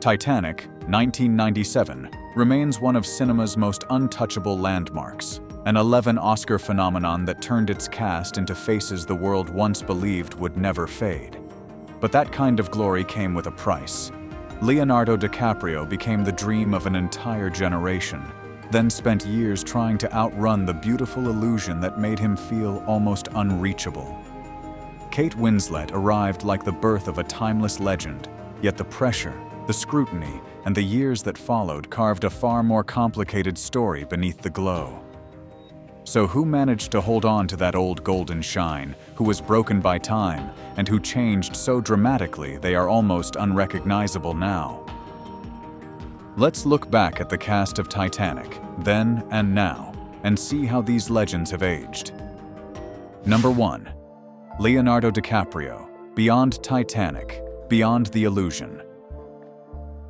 Titanic, 1997, remains one of cinema's most untouchable landmarks, an 11-Oscar phenomenon that turned its cast into faces the world once believed would never fade. But that kind of glory came with a price. Leonardo DiCaprio became the dream of an entire generation, then spent years trying to outrun the beautiful illusion that made him feel almost unreachable. Kate Winslet arrived like the birth of a timeless legend, yet the pressure, the scrutiny, and the years that followed carved a far more complicated story beneath the glow. So who managed to hold on to that old golden shine, who was broken by time, and who changed so dramatically they are almost unrecognizable now? Let's look back at the cast of Titanic, then and now, and see how these legends have aged. Number 1. Leonardo DiCaprio, Beyond Titanic, Beyond the Illusion.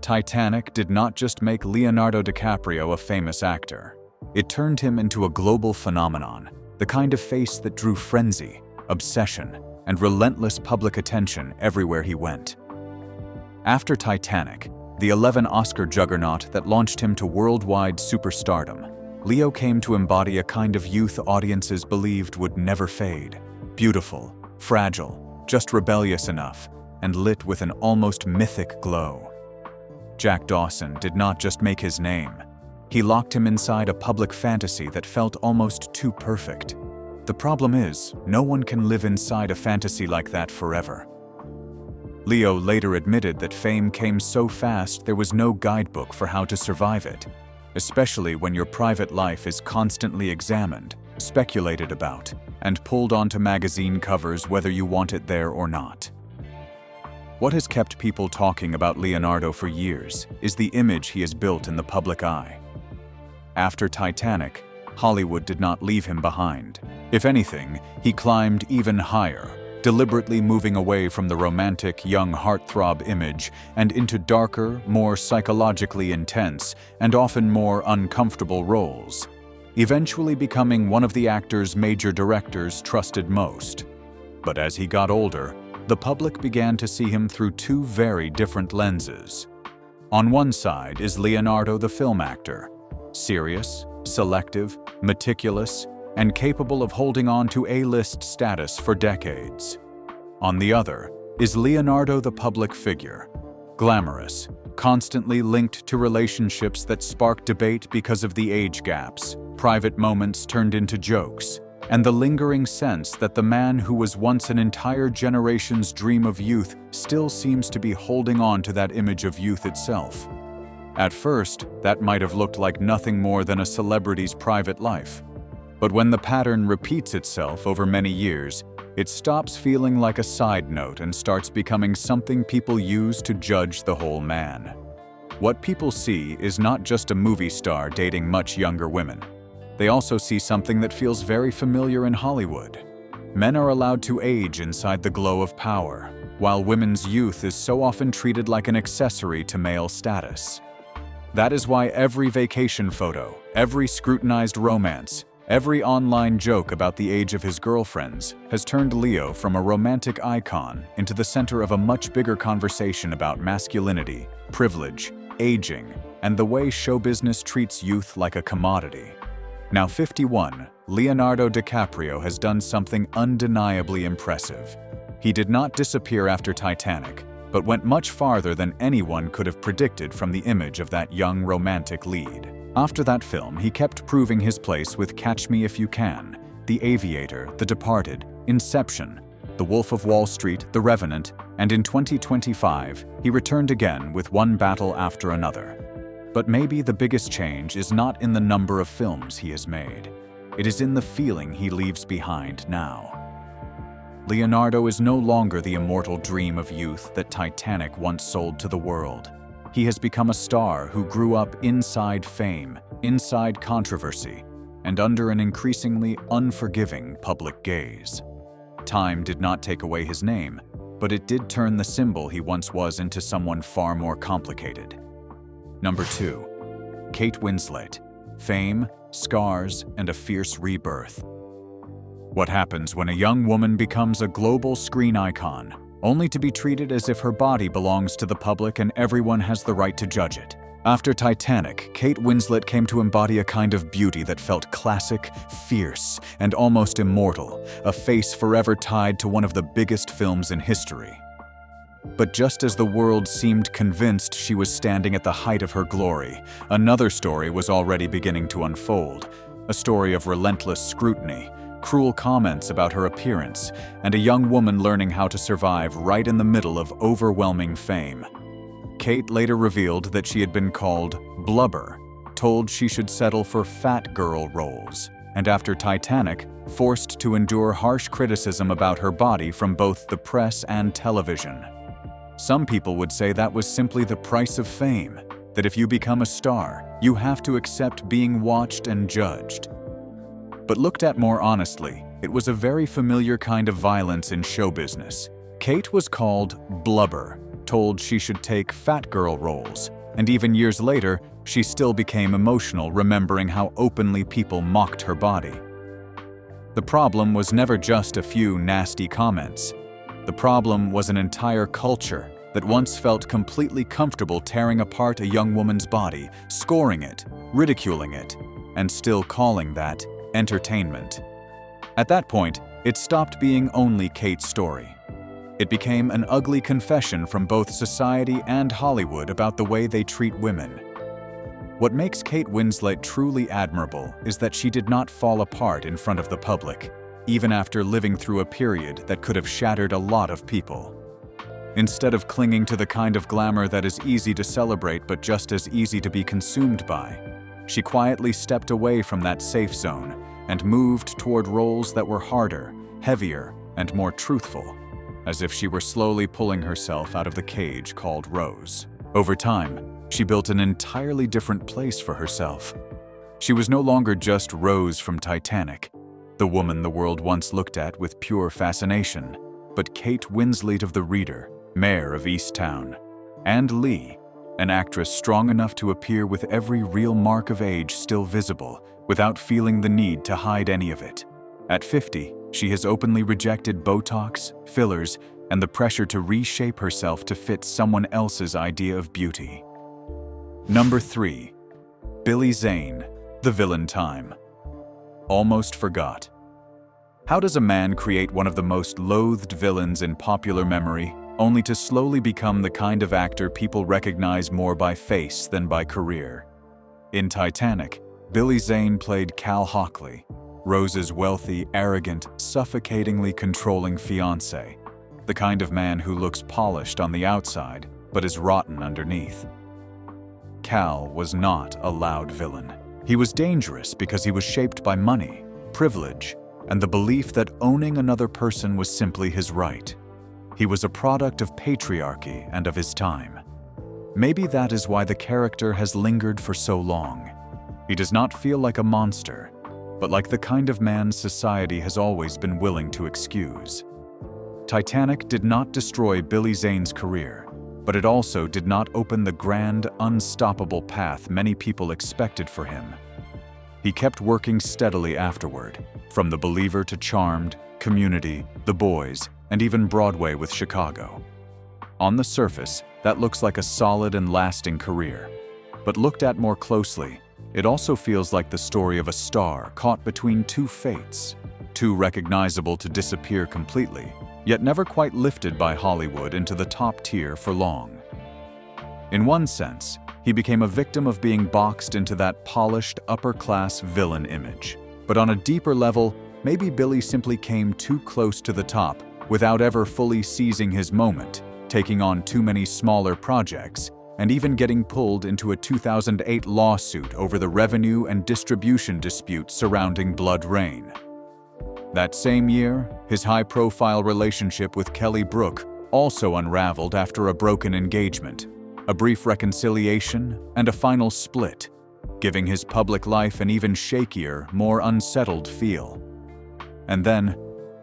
Titanic did not just make Leonardo DiCaprio a famous actor. It turned him into a global phenomenon, the kind of face that drew frenzy, obsession, and relentless public attention everywhere he went. After Titanic, the 11-Oscar juggernaut that launched him to worldwide superstardom, Leo came to embody a kind of youth audiences believed would never fade. Beautiful, fragile, just rebellious enough, and lit with an almost mythic glow. Jack Dawson did not just make his name. He locked him inside a public fantasy that felt almost too perfect. The problem is, no one can live inside a fantasy like that forever. Leo later admitted that fame came so fast there was no guidebook for how to survive it, especially when your private life is constantly examined, speculated about, and pulled onto magazine covers whether you want it there or not. What has kept people talking about Leonardo for years is the image he has built in the public eye. After Titanic, Hollywood did not leave him behind. If anything, he climbed even higher, deliberately moving away from the romantic young heartthrob image and into darker, more psychologically intense, and often more uncomfortable roles, eventually becoming one of the actor's major directors trusted most. But as he got older, the public began to see him through two very different lenses. On one side is Leonardo the film actor, serious, selective, meticulous, and capable of holding on to A-list status for decades. On the other is Leonardo the public figure, glamorous, constantly linked to relationships that spark debate because of the age gaps, private moments turned into jokes, and the lingering sense that the man who was once an entire generation's dream of youth still seems to be holding on to that image of youth itself. At first, that might have looked like nothing more than a celebrity's private life. But when the pattern repeats itself over many years, it stops feeling like a side note and starts becoming something people use to judge the whole man. What people see is not just a movie star dating much younger women. They also see something that feels very familiar in Hollywood. Men are allowed to age inside the glow of power, while women's youth is so often treated like an accessory to male status. That is why every vacation photo, every scrutinized romance, every online joke about the age of his girlfriends has turned Leo from a romantic icon into the center of a much bigger conversation about masculinity, privilege, aging, and the way show business treats youth like a commodity. Now 51, Leonardo DiCaprio has done something undeniably impressive. He did not disappear after Titanic, but went much farther than anyone could have predicted from the image of that young romantic lead. After that film, he kept proving his place with Catch Me If You Can, The Aviator, The Departed, Inception, The Wolf of Wall Street, The Revenant, and in 2025, he returned again with one battle after another. But maybe the biggest change is not in the number of films he has made. It is in the feeling he leaves behind now. Leonardo is no longer the immortal dream of youth that Titanic once sold to the world. He has become a star who grew up inside fame, inside controversy, and under an increasingly unforgiving public gaze. Time did not take away his name, but it did turn the symbol he once was into someone far more complicated. Number 2. Kate Winslet, Fame, Scars, and a Fierce Rebirth. What happens when a young woman becomes a global screen icon? only to be treated as if her body belongs to the public and everyone has the right to judge it. After Titanic, Kate Winslet came to embody a kind of beauty that felt classic, fierce, and almost immortal, a face forever tied to one of the biggest films in history. But just as the world seemed convinced she was standing at the height of her glory, another story was already beginning to unfold, a story of relentless scrutiny, cruel comments about her appearance, and a young woman learning how to survive right in the middle of overwhelming fame. Kate later revealed that she had been called blubber, told she should settle for fat girl roles, and after Titanic, forced to endure harsh criticism about her body from both the press and television. Some people would say that was simply the price of fame, that if you become a star, you have to accept being watched and judged. But looked at more honestly, it was a very familiar kind of violence in show business. Kate was called blubber, told she should take fat girl roles, and even years later, she still became emotional remembering how openly people mocked her body. The problem was never just a few nasty comments. The problem was an entire culture that once felt completely comfortable tearing apart a young woman's body, scoring it, ridiculing it, and still calling that entertainment. At that point, it stopped being only Kate's story. It became an ugly confession from both society and Hollywood about the way they treat women. What makes Kate Winslet truly admirable is that she did not fall apart in front of the public, even after living through a period that could have shattered a lot of people. Instead of clinging to the kind of glamour that is easy to celebrate but just as easy to be consumed by, she quietly stepped away from that safe zone and moved toward roles that were harder, heavier, and more truthful, as if she were slowly pulling herself out of the cage called Rose. Over time, she built an entirely different place for herself. She was no longer just Rose from Titanic, the woman the world once looked at with pure fascination, but Kate Winslet of the Reader, mayor of Easttown, and Lee, an actress strong enough to appear with every real mark of age still visible, without feeling the need to hide any of it. At 50, she has openly rejected Botox, fillers, and the pressure to reshape herself to fit someone else's idea of beauty. Number 3. Billy Zane, The Villain Time. Almost forgot. How does a man create one of the most loathed villains in popular memory, only to slowly become the kind of actor people recognize more by face than by career? In Titanic, Billy Zane played Cal Hockley, Rose's wealthy, arrogant, suffocatingly controlling fiancé, the kind of man who looks polished on the outside but is rotten underneath. Cal was not a loud villain. He was dangerous because he was shaped by money, privilege, and the belief that owning another person was simply his right. He was a product of patriarchy and of his time. Maybe that is why the character has lingered for so long. He does not feel like a monster, but like the kind of man society has always been willing to excuse. Titanic did not destroy Billy Zane's career, but it also did not open the grand, unstoppable path many people expected for him. He kept working steadily afterward, from The Believer to Charmed, Community, The Boys, and even Broadway with Chicago. On the surface, that looks like a solid and lasting career, but looked at more closely, it also feels like the story of a star caught between two fates, too recognizable to disappear completely, yet never quite lifted by Hollywood into the top tier for long. In one sense, he became a victim of being boxed into that polished, upper-class villain image. But on a deeper level, maybe Billy simply came too close to the top without ever fully seizing his moment, taking on too many smaller projects, and even getting pulled into a 2008 lawsuit over the revenue and distribution dispute surrounding Blood Rain. That same year, his high-profile relationship with Kelly Brook also unraveled after a broken engagement, a brief reconciliation, and a final split, giving his public life an even shakier, more unsettled feel. And then,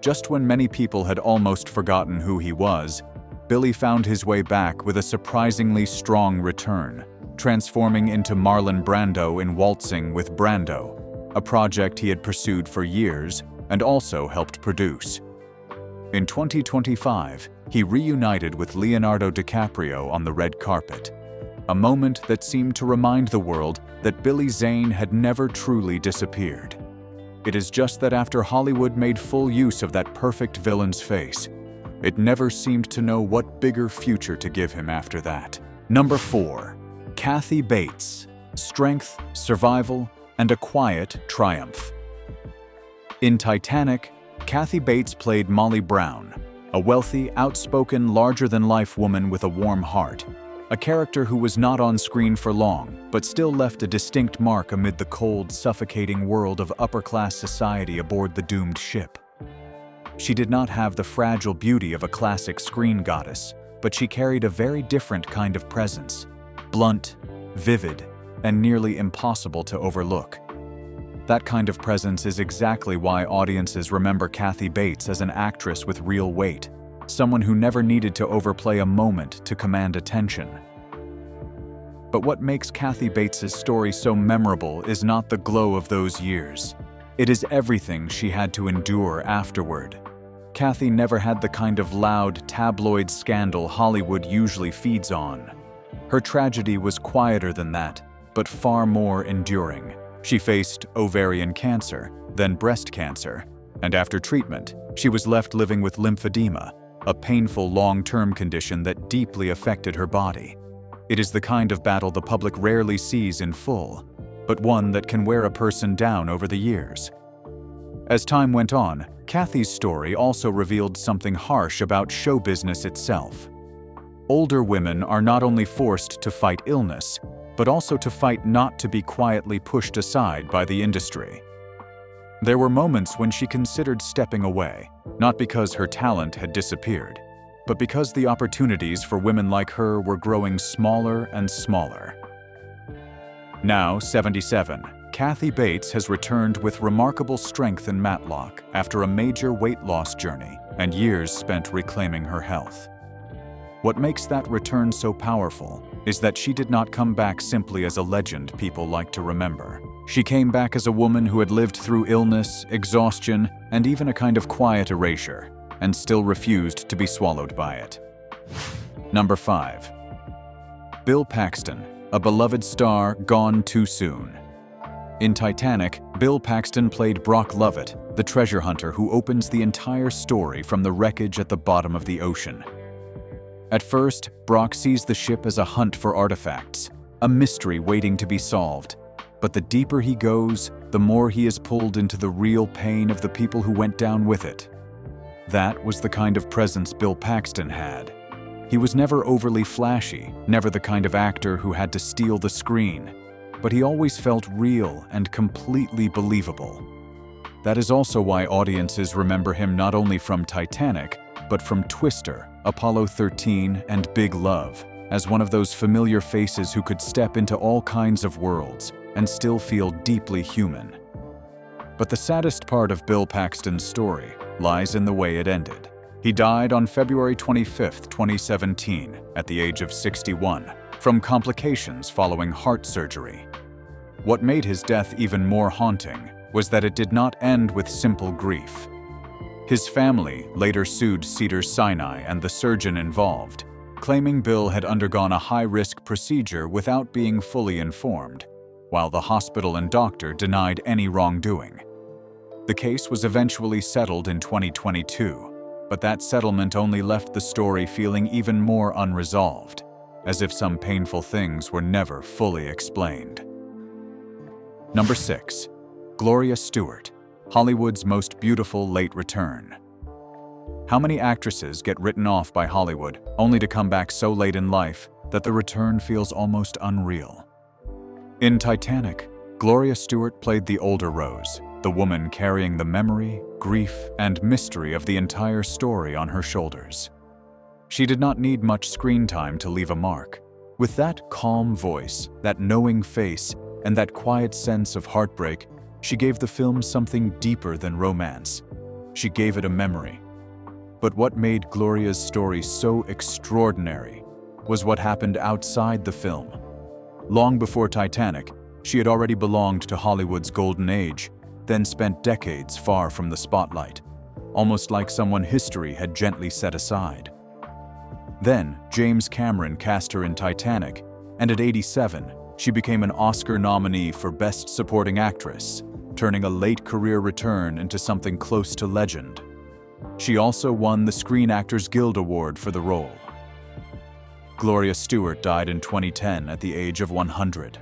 just when many people had almost forgotten who he was, Billy found his way back with a surprisingly strong return, transforming into Marlon Brando in Waltzing with Brando, a project he had pursued for years and also helped produce. In 2025, he reunited with Leonardo DiCaprio on the red carpet, a moment that seemed to remind the world that Billy Zane had never truly disappeared. It is just that after Hollywood made full use of that perfect villain's face, it never seemed to know what bigger future to give him after that. Number 4. Kathy Bates. Strength, survival, and a quiet triumph. In Titanic, Kathy Bates played Molly Brown, a wealthy, outspoken, larger-than-life woman with a warm heart, a character who was not on screen for long, but still left a distinct mark amid the cold, suffocating world of upper-class society aboard the doomed ship. She did not have the fragile beauty of a classic screen goddess, but she carried a very different kind of presence, blunt, vivid, and nearly impossible to overlook. That kind of presence is exactly why audiences remember Kathy Bates as an actress with real weight, someone who never needed to overplay a moment to command attention. But what makes Kathy Bates's story so memorable is not the glow of those years. It is everything she had to endure afterward. Kathy never had the kind of loud, tabloid scandal Hollywood usually feeds on. Her tragedy was quieter than that, but far more enduring. She faced ovarian cancer, then breast cancer, and after treatment, she was left living with lymphedema, a painful long-term condition that deeply affected her body. It is the kind of battle the public rarely sees in full, but one that can wear a person down over the years. As time went on, Kathy's story also revealed something harsh about show business itself. Older women are not only forced to fight illness, but also to fight not to be quietly pushed aside by the industry. There were moments when she considered stepping away, not because her talent had disappeared, but because the opportunities for women like her were growing smaller and smaller. Now 77, Kathy Bates has returned with remarkable strength and matlock after a major weight loss journey and years spent reclaiming her health. What makes that return so powerful is that she did not come back simply as a legend people like to remember. She came back as a woman who had lived through illness, exhaustion, and even a kind of quiet erasure, and still refused to be swallowed by it. Number 5. Bill Paxton, a beloved star gone too soon. In Titanic, Bill Paxton played Brock Lovett, the treasure hunter who opens the entire story from the wreckage at the bottom of the ocean. At first, Brock sees the ship as a hunt for artifacts, a mystery waiting to be solved. But the deeper he goes, the more he is pulled into the real pain of the people who went down with it. That was the kind of presence Bill Paxton had. He was never overly flashy, never the kind of actor who had to steal the screen, but he always felt real and completely believable. That is also why audiences remember him not only from Titanic, but from Twister, Apollo 13, and Big Love, as one of those familiar faces who could step into all kinds of worlds and still feel deeply human. But the saddest part of Bill Paxton's story lies in the way it ended. He died on February 25, 2017, at the age of 61, from complications following heart surgery. What made his death even more haunting was that it did not end with simple grief. His family later sued Cedars-Sinai and the surgeon involved, claiming Bill had undergone a high-risk procedure without being fully informed, while the hospital and doctor denied any wrongdoing. The case was eventually settled in 2022, but that settlement only left the story feeling even more unresolved, as if some painful things were never fully explained. Number 6. Gloria Stewart, Hollywood's most beautiful late return. How many actresses get written off by Hollywood only to come back so late in life that the return feels almost unreal? In Titanic, Gloria Stewart played the older Rose, the woman carrying the memory, grief, and mystery of the entire story on her shoulders. She did not need much screen time to leave a mark. With that calm voice, that knowing face, and that quiet sense of heartbreak, she gave the film something deeper than romance. She gave it a memory. But what made Gloria's story so extraordinary was what happened outside the film. Long before Titanic, she had already belonged to Hollywood's golden age, then spent decades far from the spotlight. almost like someone history had gently set aside. Then, James Cameron cast her in Titanic, and at 87, she became an Oscar nominee for Best Supporting Actress, turning a late career return into something close to legend. She also won the Screen Actors Guild Award for the role. Gloria Stewart died in 2010 at the age of 100.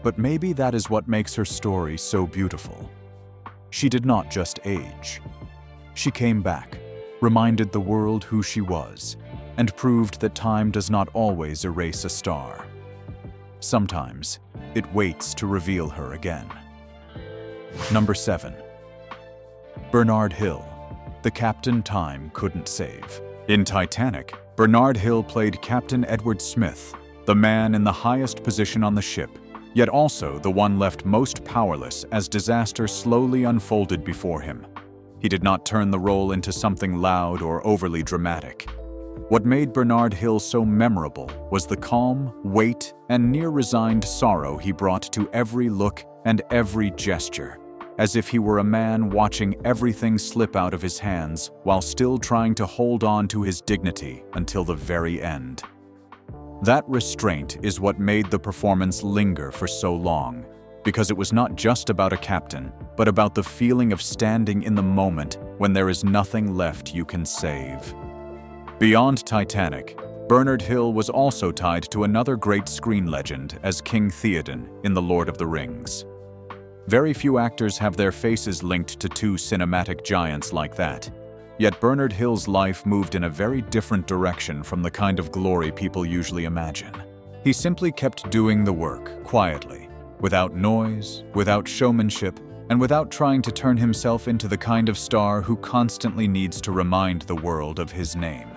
But maybe that is what makes her story so beautiful. She did not just age. She came back, reminded the world who she was, and proved that time does not always erase a star. Sometimes, it waits to reveal her again. Number 7. Bernard Hill, the captain time couldn't save. In Titanic, Bernard Hill played Captain Edward Smith, the man in the highest position on the ship, yet also the one left most powerless as disaster slowly unfolded before him. He did not turn the role into something loud or overly dramatic. What made Bernard Hill so memorable was the calm, weight, and near-resigned sorrow he brought to every look and every gesture, as if he were a man watching everything slip out of his hands while still trying to hold on to his dignity until the very end. That restraint is what made the performance linger for so long, because it was not just about a captain, but about the feeling of standing in the moment when there is nothing left you can save. Beyond Titanic, Bernard Hill was also tied to another great screen legend as King Theoden in The Lord of the Rings. Very few actors have their faces linked to two cinematic giants like that. Yet Bernard Hill's life moved in a very different direction from the kind of glory people usually imagine. He simply kept doing the work, quietly, without noise, without showmanship, and without trying to turn himself into the kind of star who constantly needs to remind the world of his name.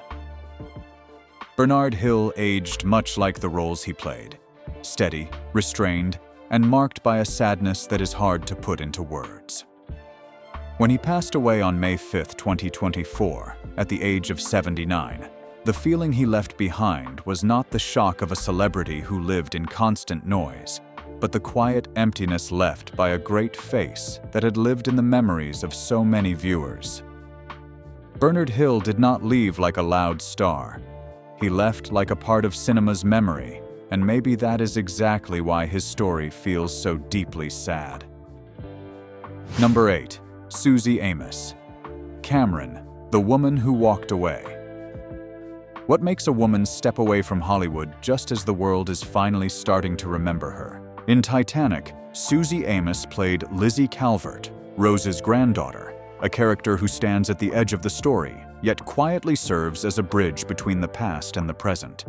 Bernard Hill aged much like the roles he played, steady, restrained, and marked by a sadness that is hard to put into words. When he passed away on May 5, 2024, at the age of 79, the feeling he left behind was not the shock of a celebrity who lived in constant noise, but the quiet emptiness left by a great face that had lived in the memories of so many viewers. Bernard Hill did not leave like a loud star. He left like a part of cinema's memory, and maybe that is exactly why his story feels so deeply sad. Number 8. Susie Amos. Cameron, the woman who walked away. What makes a woman step away from Hollywood just as the world is finally starting to remember her? In Titanic, Susie Amos played Lizzie Calvert, Rose's granddaughter, a character who stands at the edge of the story, yet quietly serves as a bridge between the past and the present.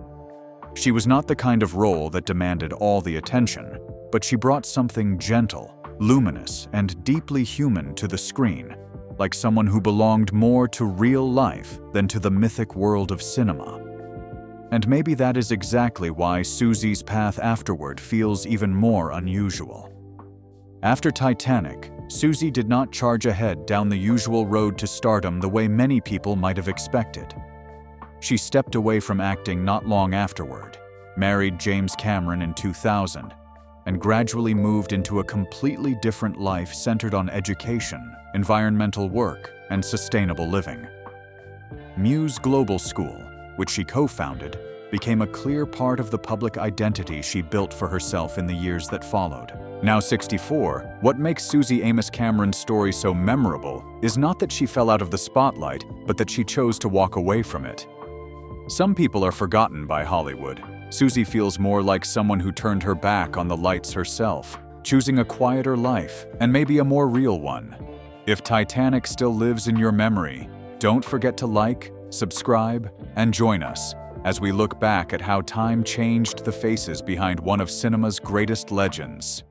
She was not the kind of role that demanded all the attention, but she brought something gentle, luminous, and deeply human to the screen, like someone who belonged more to real life than to the mythic world of cinema. And maybe that is exactly why Susie's path afterward feels even more unusual. After Titanic, Susie did not charge ahead down the usual road to stardom the way many people might have expected. She stepped away from acting not long afterward, married James Cameron in 2000, and gradually moved into a completely different life centered on education, environmental work, and sustainable living. Muse Global School, which she co-founded, became a clear part of the public identity she built for herself in the years that followed. Now 64, what makes Susie Amos Cameron's story so memorable is not that she fell out of the spotlight, but that she chose to walk away from it. Some people are forgotten by Hollywood. Susie feels more like someone who turned her back on the lights herself, choosing a quieter life and maybe a more real one. If Titanic still lives in your memory, don't forget to like, subscribe, and join us as we look back at how time changed the faces behind one of cinema's greatest legends.